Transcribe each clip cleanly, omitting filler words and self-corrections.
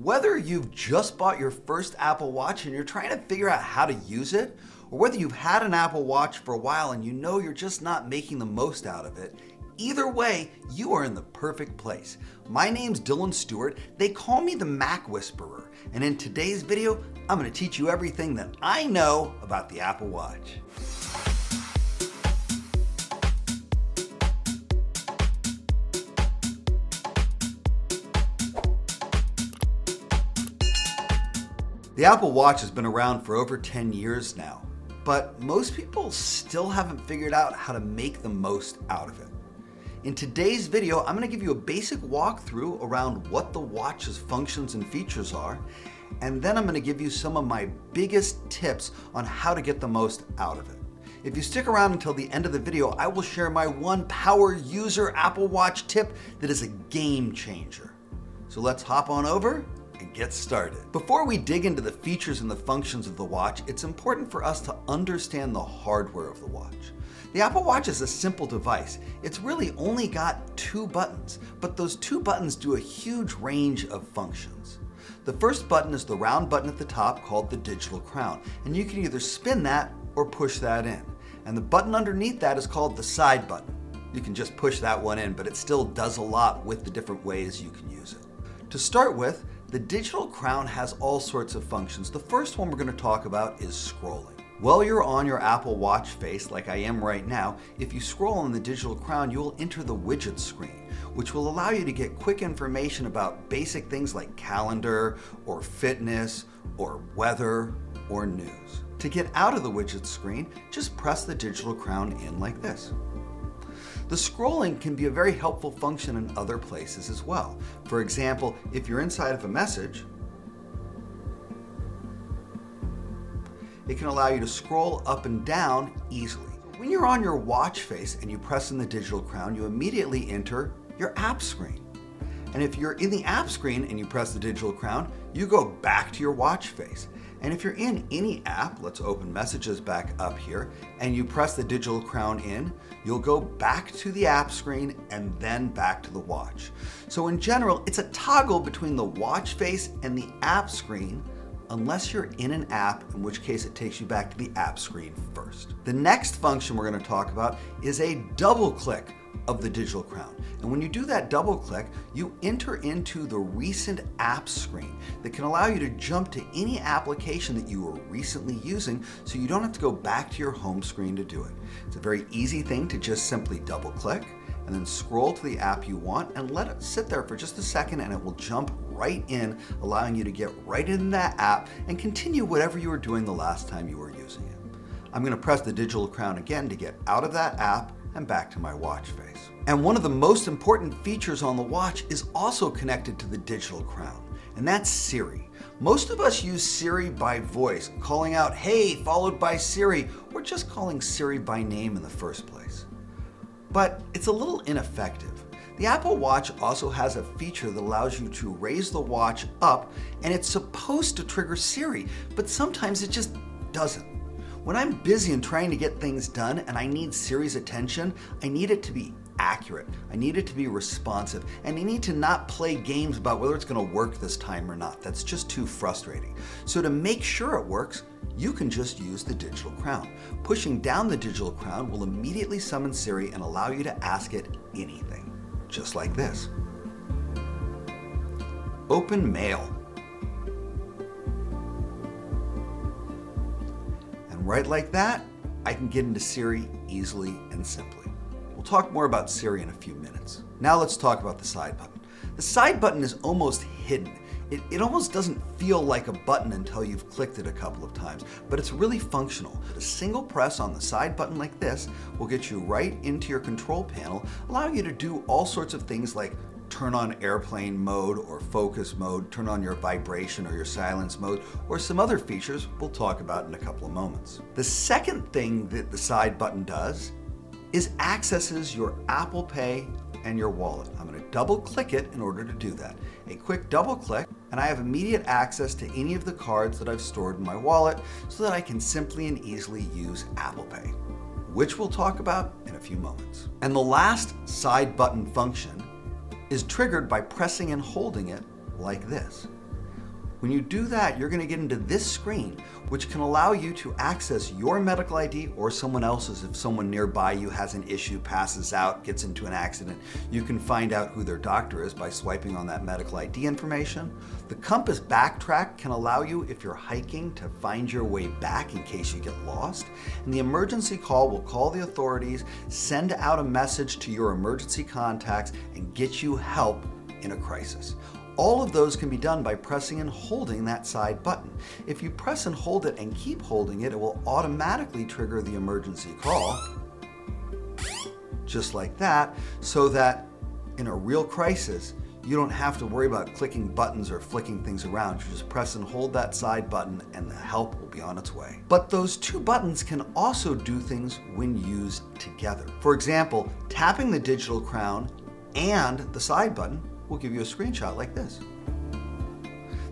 Whether you've just bought your first Apple Watch and you're trying to figure out how to use it, or whether you've had an Apple Watch for a while and you know you're just not making the most out of it, either way, you are in the perfect place. My name's Dylan Stewart. They call me the MacWhisperer. And in today's video, I'm going to teach you everything that I know about the Apple Watch. The Apple Watch has been around for over 10 years now, but most people still haven't figured out how to make the most out of it. In today's video, I'm going to give you a basic walkthrough around what the watch's functions and features are, and then I'm going to give you some of my biggest tips on how to get the most out of it. If you stick around until the end of the video, I will share my one power user Apple Watch tip that is a game changer. So let's hop on over and get started. Before we dig into the features and the functions of the watch, it's important for us to understand the hardware of the watch. The Apple Watch is a simple device. It's really only got 2 buttons, but those 2 buttons do a huge range of functions. The first button is the round button at the top called the digital crown, and you can either spin that or push that in. And the button underneath that is called the side button. You can just push that one in, but it still does a lot with the different ways you can use it. To start with, the digital crown has all sorts of functions. The first one we're going to talk about is scrolling. While you're on your Apple Watch face, like I am right now, if you scroll on the digital crown, you will enter the widget screen, which will allow you to get quick information about basic things like calendar, or fitness, or weather, or news. To get out of the widget screen, just press the digital crown in like this. The scrolling can be a very helpful function in other places as well. For example, if you're inside of a message, it can allow you to scroll up and down easily. When you're on your watch face and you press in the digital crown, you immediately enter your app screen. And if you're in the app screen and you press the digital crown, you go back to your watch face. And if you're in any app, let's open Messages back up here, and you press the digital crown in, you'll go back to the app screen and then back to the watch. So in general, it's a toggle between the watch face and the app screen, unless you're in an app, in which case it takes you back to the app screen first. The next function we're going to talk about is a double click of the digital crown. And when you do that double click, you enter into the recent apps screen that can allow you to jump to any application that you were recently using, so you don't have to go back to your home screen to do it. It's a very easy thing to just simply double click and then scroll to the app you want and let it sit there for just a second, and it will jump right in, allowing you to get right in that app and continue whatever you were doing the last time you were using it. I'm going to press the digital crown again to get out of that app and back to my watch face. And one of the most important features on the watch is also connected to the digital crown, and that's Siri. Most of us use Siri by voice, calling out, "Hey," followed by Siri, or just calling Siri by name in the first place. But it's a little ineffective. The Apple Watch also has a feature that allows you to raise the watch up, and it's supposed to trigger Siri, but sometimes it just doesn't. When I'm busy and trying to get things done and I need Siri's attention, I need it to be accurate, I need it to be responsive, and I need to not play games about whether it's going to work this time or not. That's just too frustrating. So to make sure it works, you can just use the digital crown. Pushing down the digital crown will immediately summon Siri and allow you to ask it anything, just like this. Open Mail. Right like that, I can get into Siri easily and simply. We'll talk more about Siri in a few minutes. Now let's talk about the side button. The side button is almost hidden. It almost doesn't feel like a button until you've clicked it a couple of times, but it's really functional. A single press on the side button like this will get you right into your control panel, allowing you to do all sorts of things like turn on airplane mode or focus mode, turn on your vibration or your silence mode, or some other features we'll talk about in a couple of moments. The second thing that the side button does is accesses your Apple Pay and your wallet. I'm going to double click it in order to do that. A quick double click, and I have immediate access to any of the cards that I've stored in my wallet so that I can simply and easily use Apple Pay, which we'll talk about in a few moments. And the last side button function is triggered by pressing and holding it like this. When you do that, you're going to get into this screen, which can allow you to access your medical ID or someone else's. If someone nearby you has an issue, passes out, gets into an accident, you can find out who their doctor is by swiping on that medical ID information. The compass backtrack can allow you, if you're hiking, to find your way back in case you get lost. And the emergency call will call the authorities, send out a message to your emergency contacts, and get you help in a crisis. All of those can be done by pressing and holding that side button. If you press and hold it and keep holding it, it will automatically trigger the emergency call, just like that, so that in a real crisis, you don't have to worry about clicking buttons or flicking things around. You just press and hold that side button and the help will be on its way. But those two buttons can also do things when used together. For example, tapping the digital crown and the side button will give you a screenshot like this.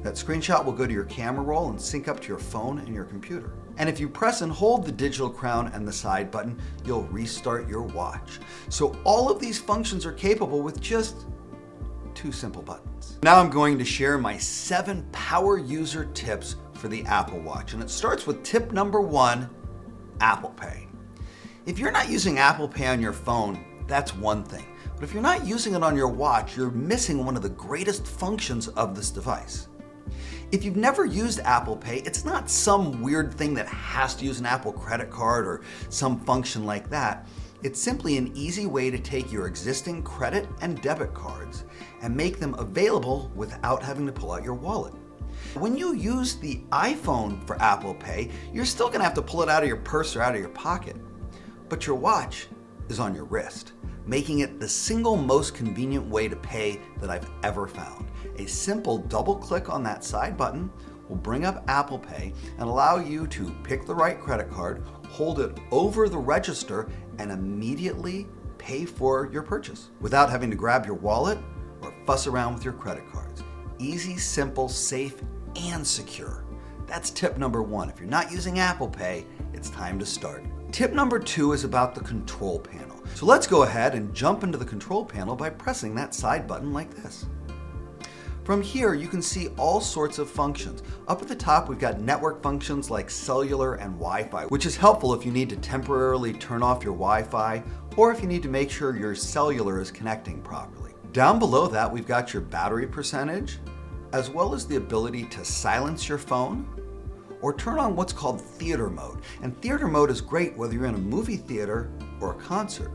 That screenshot will go to your camera roll and sync up to your phone and your computer. And if you press and hold the digital crown and the side button, you'll restart your watch. So all of these functions are capable with just 2 simple buttons. Now I'm going to share my 7 power user tips for the Apple Watch. And it starts with tip number 1, Apple Pay. If you're not using Apple Pay on your phone, that's one thing. But if you're not using it on your watch, you're missing one of the greatest functions of this device. If you've never used Apple Pay, it's not some weird thing that has to use an Apple credit card or some function like that. It's simply an easy way to take your existing credit and debit cards and make them available without having to pull out your wallet. When you use the iPhone for Apple Pay, you're still going to have to pull it out of your purse or out of your pocket. But your watch is on your wrist, making it the single most convenient way to pay that I've ever found. A simple double click on that side button will bring up Apple Pay and allow you to pick the right credit card, hold it over the register, and immediately pay for your purchase without having to grab your wallet or fuss around with your credit cards. Easy, simple, safe, and secure. That's tip number 1. If you're not using Apple Pay, it's time to start. Tip number 2 is about the control panel. So let's go ahead and jump into the control panel by pressing that side button like this. From here, you can see all sorts of functions. Up at the top, we've got network functions like cellular and Wi-Fi, which is helpful if you need to temporarily turn off your Wi-Fi or if you need to make sure your cellular is connecting properly. Down below that, we've got your battery percentage, as well as the ability to silence your phone or turn on what's called theater mode. And theater mode is great whether you're in a movie theater or a concert,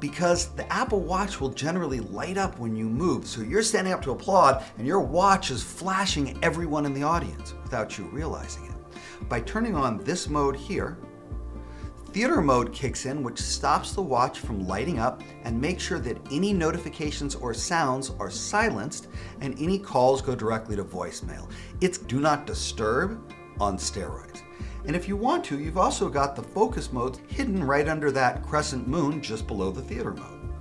because the Apple Watch will generally light up when you move. So you're standing up to applaud and your watch is flashing everyone in the audience without you realizing it. By turning on this mode here, theater mode kicks in, which stops the watch from lighting up and makes sure that any notifications or sounds are silenced and any calls go directly to voicemail. It's do not disturb on steroids. And if you want to, you've also got the focus mode hidden right under that crescent moon just below the theater mode.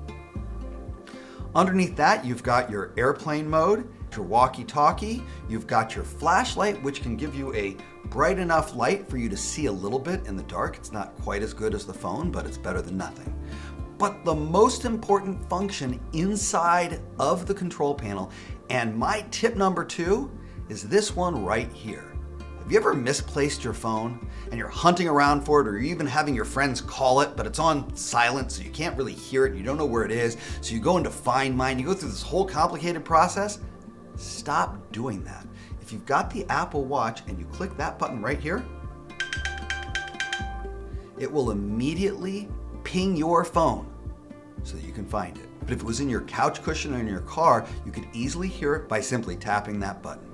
Underneath that, you've got your airplane mode, your walkie-talkie, you've got your flashlight, which can give you a bright enough light for you to see a little bit in the dark. It's not quite as good as the phone, but it's better than nothing. But the most important function inside of the control panel, and my tip number 2, is this one right here. Have you ever misplaced your phone and you're hunting around for it, or you're even having your friends call it, but it's on silent so you can't really hear it, you don't know where it is, so you go into Find Mine, you go through this whole complicated process? Stop doing that. If you've got the Apple Watch and you click that button right here, it will immediately ping your phone so that you can find it. But if it was in your couch cushion or in your car, you could easily hear it by simply tapping that button.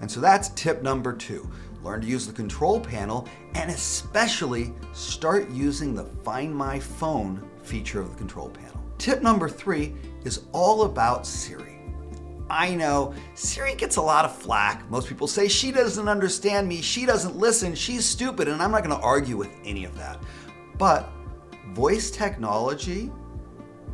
And so that's tip number 2. Learn to use the control panel and especially start using the Find My Phone feature of the control panel. Tip number 3 is all about Siri. I know, Siri gets a lot of flack. Most people say she doesn't understand me, she doesn't listen, she's stupid, and I'm not going to argue with any of that. But voice technology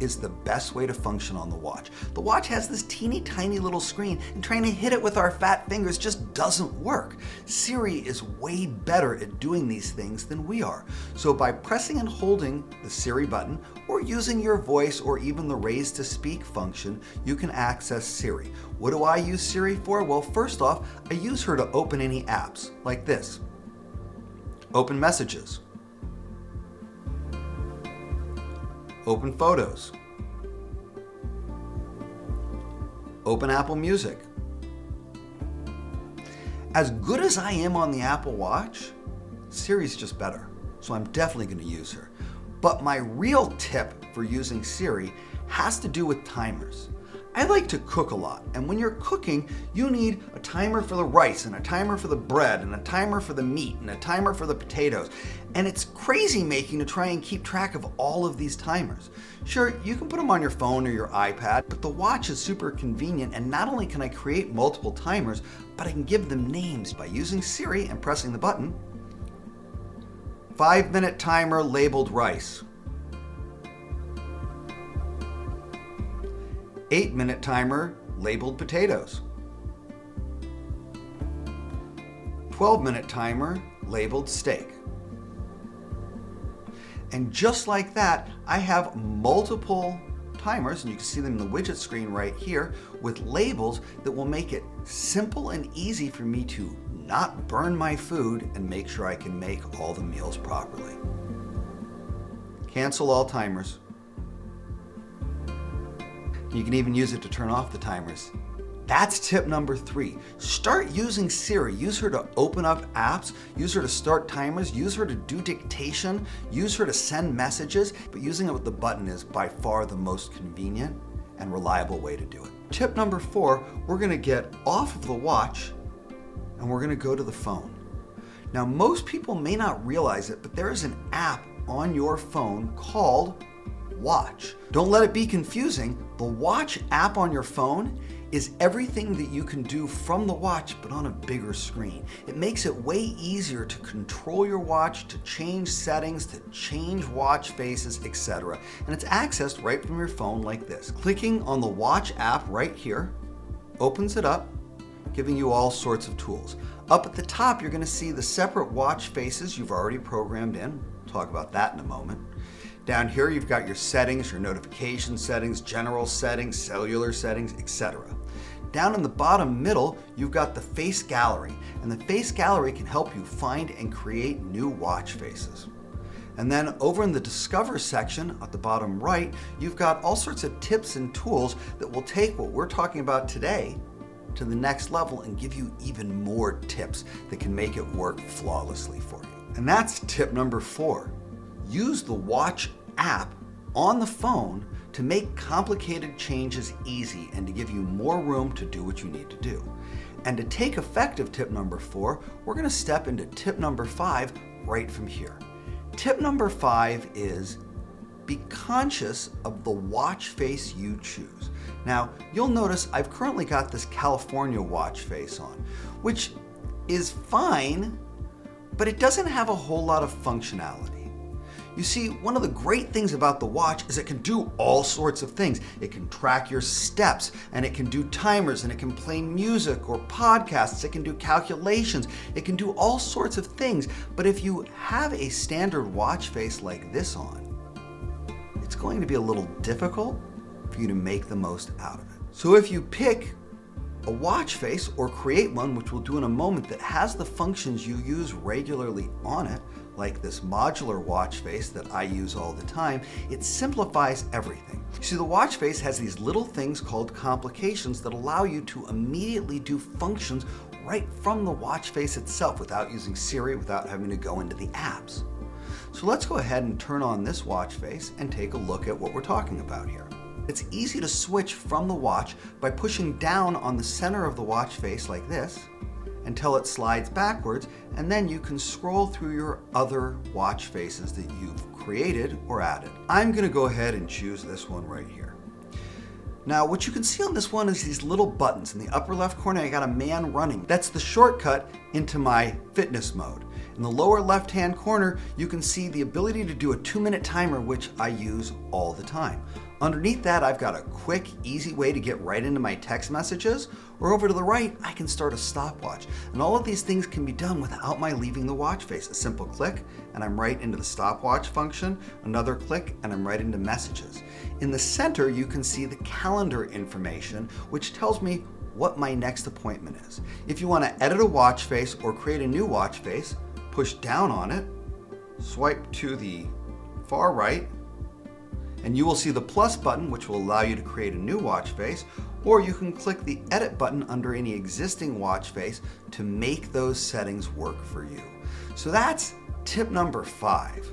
is the best way to function on the watch. The watch has this teeny tiny little screen, and trying to hit it with our fat fingers just doesn't work. Siri is way better at doing these things than we are. So by pressing and holding the Siri button, or using your voice or even the raise to speak function, you can access Siri. What do I use Siri for? Well, first off, I use her to open any apps, like this. Open Messages. Open Photos. Open Apple Music. As good as I am on the Apple Watch, Siri's just better, so I'm definitely going to use her. But my real tip for using Siri has to do with timers. I like to cook a lot, and when you're cooking, you need a timer for the rice, and a timer for the bread, and a timer for the meat, and a timer for the potatoes. And it's crazy making to try and keep track of all of these timers. Sure, you can put them on your phone or your iPad, but the watch is super convenient, and not only can I create multiple timers, but I can give them names by using Siri and pressing the button. 5-minute timer labeled rice. 8-minute timer labeled potatoes. 12-minute timer labeled steak. And just like that, I have multiple timers, and you can see them in the widget screen right here, with labels that will make it simple and easy for me to not burn my food and make sure I can make all the meals properly. Cancel all timers. You can even use it to turn off the timers. That's tip number 3. Start using Siri. Use her to open up apps, use her to start timers, use her to do dictation, use her to send messages, but using it with the button is by far the most convenient and reliable way to do it. Tip number 4, we're gonna get off of the watch and we're gonna go to the phone. Now, most people may not realize it, but there is an app on your phone called Watch. Don't let it be confusing. The Watch app on your phone is everything that you can do from the watch, but on a bigger screen. It makes it way easier to control your watch, to change settings, to change watch faces, etc. And it's accessed right from your phone like this. Clicking on the Watch app right here opens it up, giving you all sorts of tools. Up at the top, you're going to see the separate watch faces you've already programmed in. We'll talk about that in a moment. Down here, you've got your settings, your notification settings, general settings, cellular settings, etc. Down in the bottom middle, you've got the face gallery, and the face gallery can help you find and create new watch faces. And then over in the Discover section at the bottom right, you've got all sorts of tips and tools that will take what we're talking about today to the next level and give you even more tips that can make it work flawlessly for you. And that's tip number 4. Use the Watch app on the phone to make complicated changes easy and to give you more room to do what you need to do. And to take effect of tip number 4, we're going to step into tip number 5 right from here. Tip number 5 is be conscious of the watch face you choose. Now, you'll notice I've currently got this California watch face on, which is fine, but it doesn't have a whole lot of functionality. You see, one of the great things about the watch is it can do all sorts of things. It can track your steps, and it can do timers, and it can play music or podcasts. It can do calculations. It can do all sorts of things. But if you have a standard watch face like this on, it's going to be a little difficult for you to make the most out of it. So if you pick a watch face or create one, which we'll do in a moment, that has the functions you use regularly on it, like this modular watch face that I use all the time, it simplifies everything. You see, the watch face has these little things called complications that allow you to immediately do functions right from the watch face itself without using Siri, without having to go into the apps. So let's go ahead and turn on this watch face and take a look at what we're talking about here. It's easy to switch from the watch by pushing down on the center of the watch face like this until it slides backwards, and then you can scroll through your other watch faces that you've created or added. I'm going to go ahead and choose this one right here. Now, what you can see on this one is these little buttons. In the upper left corner, I got a man running. That's the shortcut into my fitness mode. In the lower left-hand corner, you can see the ability to do a 2-minute timer, which I use all the time. Underneath that, I've got a quick, easy way to get right into my text messages, or over to the right, I can start a stopwatch. And all of these things can be done without my leaving the watch face. A simple click, and I'm right into the stopwatch function. Another click, and I'm right into messages. In the center, you can see the calendar information, which tells me what my next appointment is. If you want to edit a watch face or create a new watch face, push down on it, swipe to the far right, and you will see the plus button, which will allow you to create a new watch face, or you can click the edit button under any existing watch face to make those settings work for you. So that's tip number 5.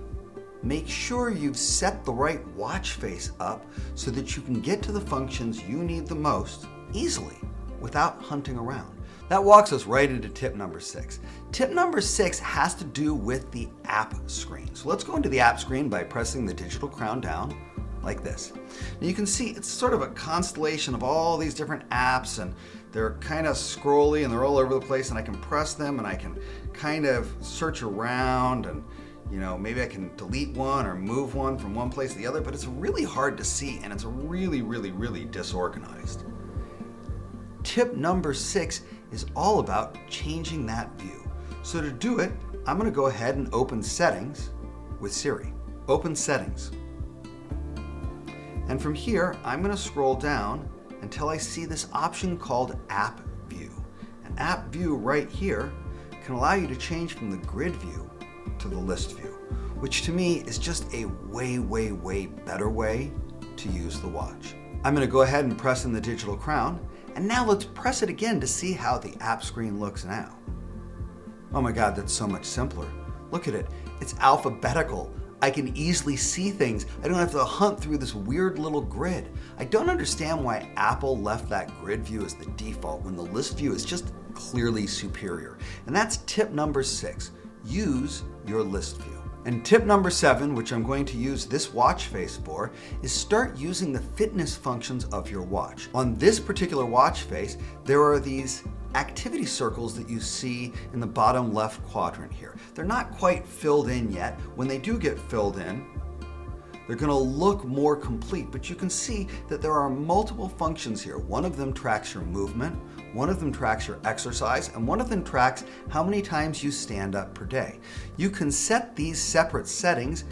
Make sure you've set the right watch face up so that you can get to the functions you need the most easily without hunting around. That walks us right into tip number 6. Tip number 6 has to do with the app screen. So let's go into the app screen by pressing the digital crown down like this. Now you can see it's sort of a constellation of all these different apps, and they're kind of scrolly and they're all over the place, and I can press them and I can kind of search around, and maybe I can delete one or move one from one place to the other, but it's really hard to see and it's really disorganized. Tip number 6 is all about changing that view. So to do it, I'm going to go ahead and open Settings with Siri. Open Settings. And from here, I'm going to scroll down until I see this option called App View. And App View right here can allow you to change from the grid view to the list view, which to me is just a way better way to use the watch. I'm going to go ahead and press in the digital crown, and now let's press it again to see how the app screen looks now. Oh my God, that's so much simpler. Look at it, it's alphabetical. I can easily see things. I don't have to hunt through this weird little grid. I don't understand why Apple left that grid view as the default when the list view is just clearly superior. And that's tip number 6, use your list view. And tip number 7, which I'm going to use this watch face for, is start using the fitness functions of your watch. On this particular watch face, there are these activity circles that you see in the bottom left quadrant here. They're not quite filled in yet. When they do get filled in, they're going to look more complete, but you can see that there are multiple functions here. One of them tracks your movement, one of them tracks your exercise, and one of them tracks how many times you stand up per day. You can set these separate settings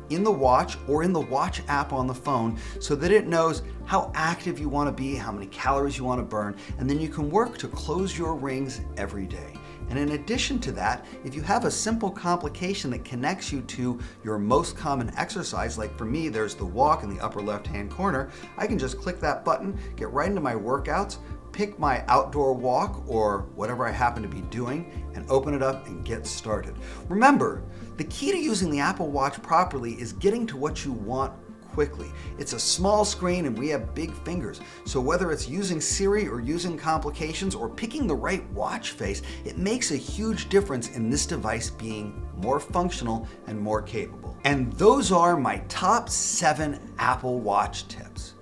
in the watch or in the watch app on the phone so that it knows how active you want to be, how many calories you want to burn, and then you can work to close your rings every day. And in addition to that, if you have a simple complication that connects you to your most common exercise, like for me, there's the walk in the upper left-hand corner, I can just click that button, get right into my workouts, pick my outdoor walk or whatever I happen to be doing, and open it up and get started. Remember, the key to using the Apple Watch properly is getting to what you want quickly. It's a small screen and we have big fingers. So whether it's using Siri or using complications or picking the right watch face, it makes a huge difference in this device being more functional and more capable. And those are my top 7 Apple Watch tips.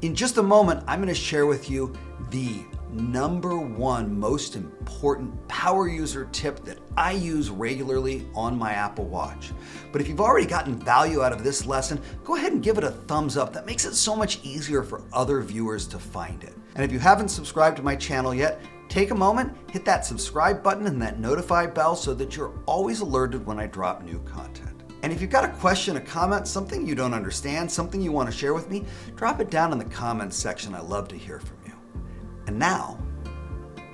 In just a moment, I'm going to share with you the number 1 most important power user tip that I use regularly on my Apple Watch. But if you've already gotten value out of this lesson, go ahead and give it a thumbs up. That makes it so much easier for other viewers to find it. And if you haven't subscribed to my channel yet, take a moment, hit that subscribe button and that notify bell so that you're always alerted when I drop new content. And if you've got a question, a comment, something you don't understand, something you want to share with me, drop it down in the comments section. I love to hear from you. And now,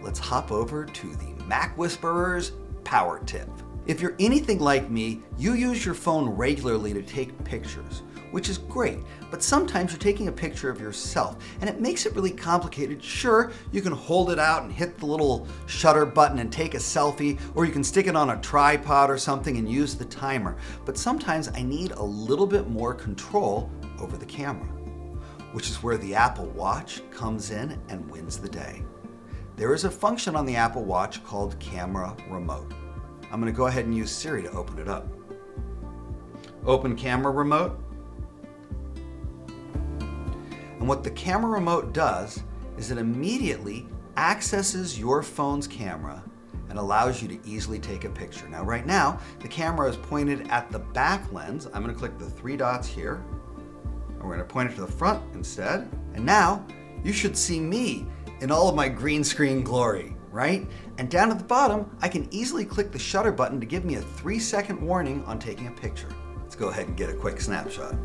let's hop over to the MacWhisperer's Power Tip. If you're anything like me, you use your phone regularly to take pictures, which is great, but sometimes you're taking a picture of yourself and it makes it really complicated. Sure, you can hold it out and hit the little shutter button and take a selfie, or you can stick it on a tripod or something and use the timer, but sometimes I need a little bit more control over the camera, which is where the Apple Watch comes in and wins the day. There is a function on the Apple Watch called Camera Remote. I'm going to go ahead and use Siri to open it up. Open Camera Remote. And what the camera remote does is it immediately accesses your phone's camera and allows you to easily take a picture. Now, right now, the camera is pointed at the back lens. I'm going to click the 3 dots here. And we're going to point it to the front instead. And now you should see me in all of my green screen glory, right? And down at the bottom, I can easily click the shutter button to give me a 3-second warning on taking a picture. Let's go ahead and get a quick snapshot.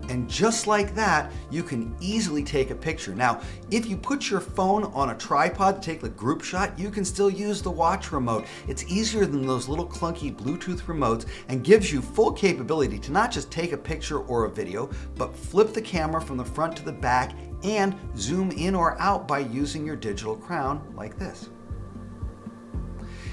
And just like that, you can easily take a picture. Now, if you put your phone on a tripod to take the group shot, you can still use the watch remote. It's easier than those little clunky Bluetooth remotes and gives you full capability to not just take a picture or a video, but flip the camera from the front to the back and zoom in or out by using your digital crown like this.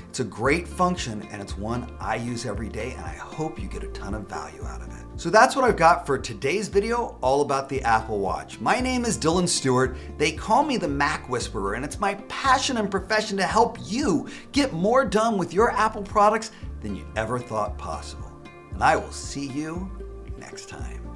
It's a great function and it's one I use every day, and I hope you get a ton of value out of it. So that's what I've got for today's video all about the Apple Watch. My name is Dylan Stewart. They call me the Mac Whisperer, and it's my passion and profession to help you get more done with your Apple products than you ever thought possible. And I will see you next time.